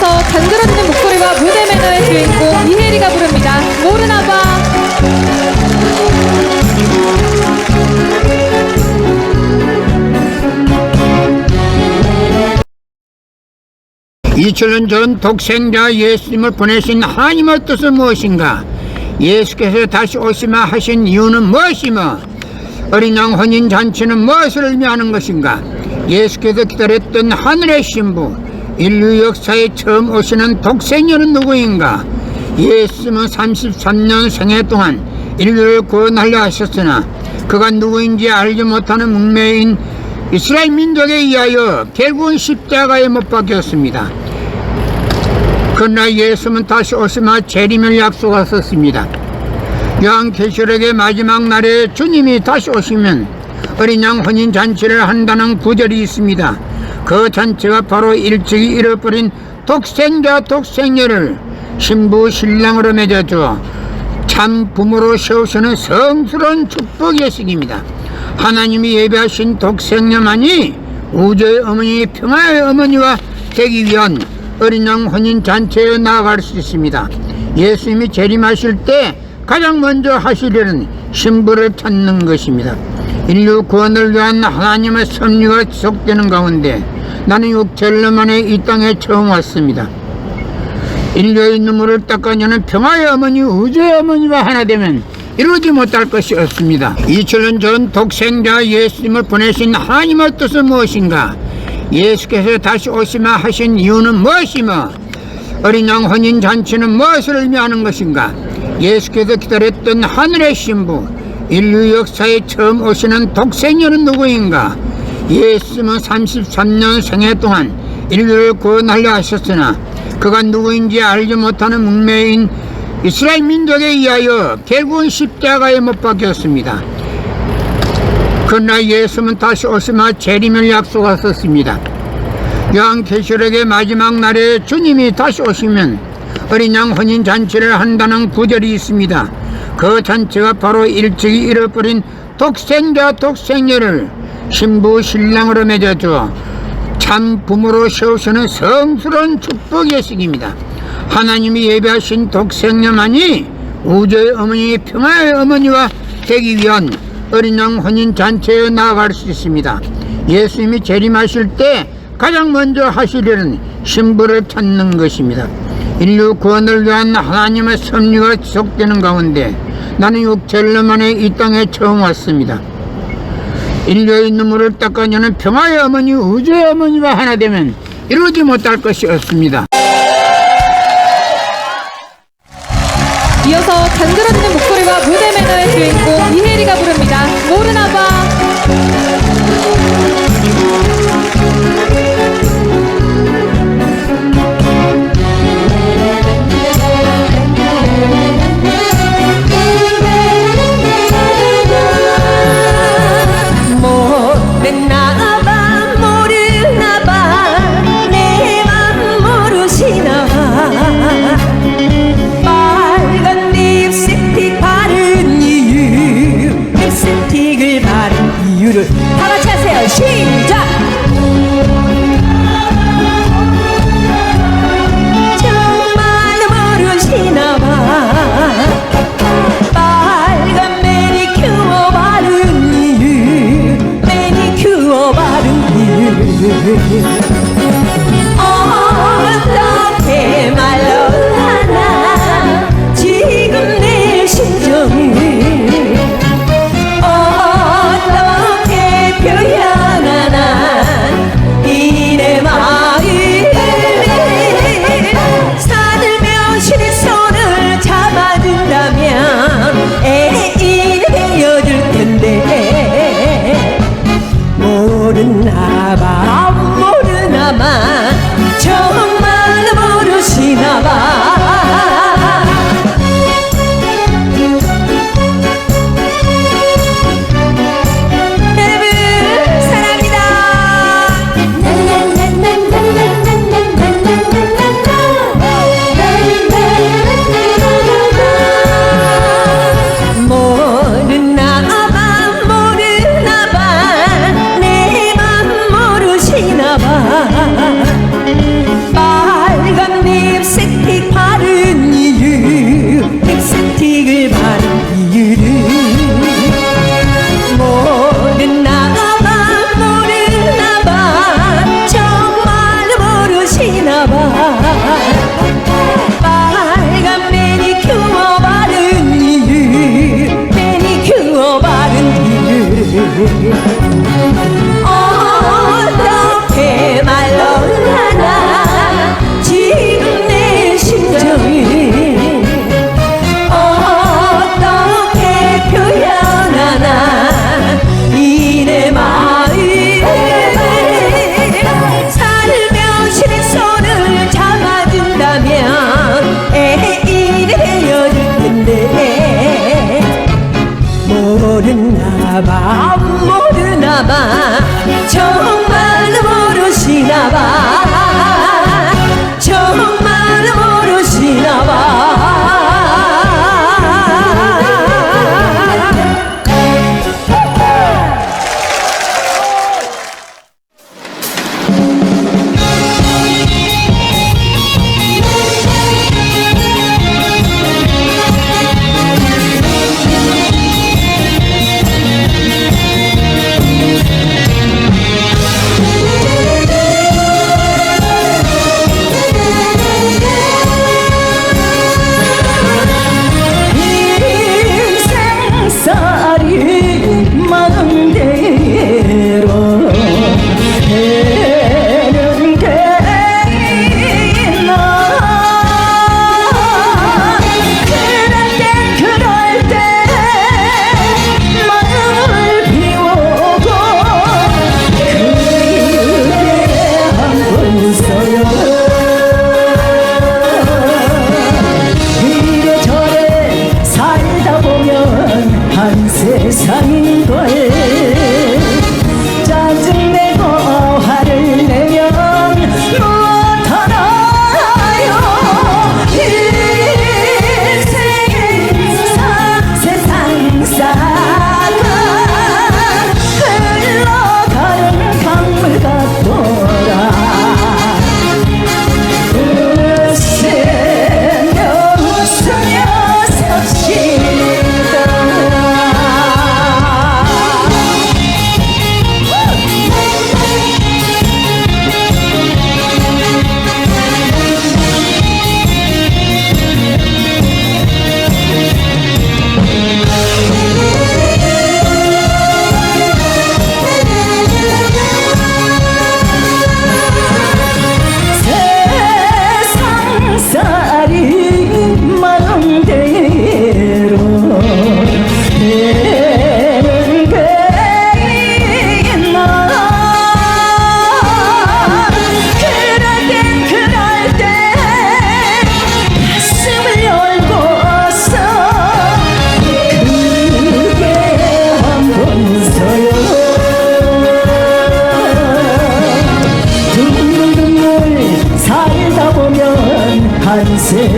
이어서 간드러지는 목소리와 무대 매너의 주인공 이혜리가 부릅니다. 모르나봐. 2000년 전 독생자 예수님을 보내신 하나님의 뜻은 무엇인가? 예수께서 다시 오시마 하신 이유는 무엇이며 어린 양 혼인 잔치는 무엇을 의미하는 것인가? 예수께서 기다렸던 하늘의 신부, 인류 역사에 처음 오시는 독생녀는 누구인가? 예수님은 33년 생애 동안 인류를 구원하려 하셨으나 그가 누구인지 알지 못하는 문명인 이스라엘 민족에 의하여 결국은 십자가에 못 박혔습니다. 그러나 예수는 다시 오시마 재림을 약속하셨습니다. 요한계시록의 마지막 날에 주님이 다시 오시면 어린 양 혼인 잔치를 한다는 구절이 있습니다. 그 잔치가 바로 일찍이 잃어버린 독생자 독생녀를 신부 신랑으로 맺어주어 참 부모로 세우시는 성스러운 축복의 예식입니다. 하나님이 예배하신 독생녀만이 우주의 어머니, 평화의 어머니와 되기 위한 어린 양 혼인 잔치에 나아갈 수 있습니다. 예수님이 재림하실 때 가장 먼저 하실 일은 신부를 찾는 것입니다. 인류 구원을 위한 하나님의 섭리가 지속되는 가운데 나는 6개월 만에 이 땅에 처음 왔습니다. 인류의 눈물을 닦아내는 평화의 어머니, 우주의 어머니와 하나 되면 이루지 못할 것이 없습니다. 2000년 전 독생자 예수님을 보내신 하나님의 뜻은 무엇인가? 예수께서 다시 오시마 하신 이유는 무엇이며 어린 양 혼인 잔치는 무엇을 의미하는 것인가? 예수께서 기다렸던 하늘의 신부, 인류 역사에 처음 오시는 독생녀는 누구인가? 예수님은 33년 생애 동안 인류를 구원하려 하셨으나 그가 누구인지 알지 못하는 문명인 이스라엘 민족에 의하여 결국은 십자가에 못 박혔습니다. 그러나 예수는 다시 오시마 재림을 약속하셨습니다. 요한계시록의 마지막 날에 주님이 다시 오시면 어린 양 혼인 잔치를 한다는 구절이 있습니다. 그 잔치가 바로 일찍이 잃어버린 독생자 독생녀를 신부 신랑으로 맺어주어 참 부모로 세우시는 성스러운 축복 예식입니다. 하나님이 예배하신 독생녀만이 우주의 어머니, 평화의 어머니와 되기 위한 어린 양 혼인 잔치에 나아갈 수 있습니다. 예수님이 재림하실 때 가장 먼저 하실 일은 신부를 찾는 것입니다. 인류 구원을 위한 하나님의 섭리가 지속되는 가운데 나는 6개월 만에 이 땅에 처음 왔습니다. 인류의 눈물을 닦아내는 평화의 어머니, 우주의 어머니와 하나 되면 이루지 못할 것이 없습니다. 이어서 간드러지는 목소리와 무대 매너의 주인공 이혜리가 부릅니다. 모르나봐. 다 같이 하세요. 시작! 정말 모르시나봐. 빨간 매니큐어 바른 이유, 매니큐어 바른 이유. 어떻게 말로 하나 지금 내 심정이 모르나봐, 모르나봐, 정말 모르시나봐. 여러분 사랑합니다. 모르나봐, 모르나봐, 내 맘 모르시나봐.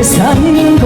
사는